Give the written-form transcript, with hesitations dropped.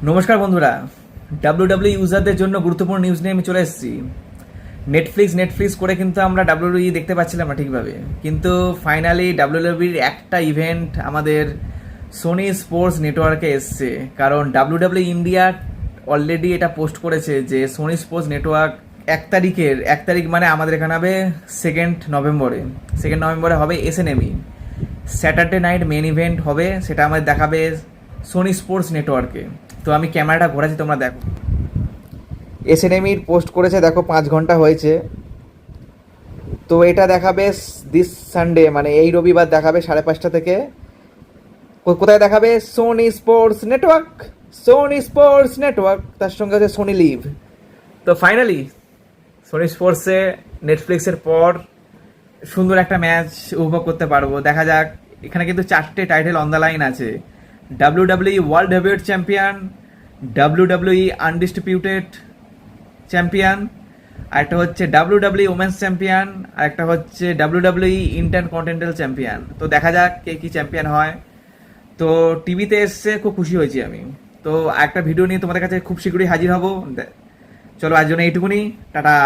নমস্কার বন্ধুরা, ডাব্লিউডাব্লিউ ইউজারদের জন্য গুরুত্বপূর্ণ নিউজ নিয়ে আমি চলে এসেছি। নেটফ্লিক্স করে কিন্তু আমরা ডাব্লিউডাব্লিউ দেখতে পাচ্ছিলাম না ঠিকভাবে, কিন্তু ফাইনালি ডাব্লিউডাব্লিউর একটা ইভেন্ট আমাদের সোনি স্পোর্টস নেটওয়ার্কে এসছে। কারণ ডাব্লিউডাব্লিউ ইন্ডিয়া অলরেডি এটা পোস্ট করেছে যে সোনি স্পোর্টস নেটওয়ার্ক 1 তারিখ মানে আমাদের এখানে হবে 2 নভেম্বরে হবে এসএনএমই স্যাটারডে নাইট মেন ইভেন্ট হবে, সেটা আমাদের দেখাবে সোনি স্পোর্টস নেটওয়ার্কে। তো আমি ক্যামেরাটা ঘোরাচ্ছি, তোমরা দেখো। এসএনএমির পোস্ট করেছে, দেখো 5 ঘন্টা হয়েছে। তো এটা দেখাবে দিস সানডে, মানে এই রবিবার দেখাবে 5:30 থেকে। কোথায় দেখাবে? সোনি স্পোর্টস নেটওয়ার্ক, তার সঙ্গে আছে সোনি লিভ। তো ফাইনালি সোনি স্পোর্টসে নেটফ্লিক্সের পর সুন্দর একটা ম্যাচ উপভোগ করতে পারবো। দেখা যাক। এখানে কিন্তু 4টে টাইটেল অন দ্য লাইন আছে: WWE world heavyweight champion, WWE undistributed champion, আরেকটা হচ্ছে ডাব্লিউডাব্লিউ ওমেন্স চ্যাম্পিয়ন, আর একটা হচ্ছে ডাব্লিউডাব্লিউ ইন্টারকন্টিনেন্টাল চ্যাম্পিয়ন। তো দেখা যাক কে কি চ্যাম্পিয়ন হয়। তো টিভিতে এসছে, খুব খুশি হয়েছি আমি। তো একটা ভিডিও নিয়ে তোমাদের কাছে খুব শীঘ্রই হাজির হব। চলো, আজ জন্য এইটুকুনি। টাটা।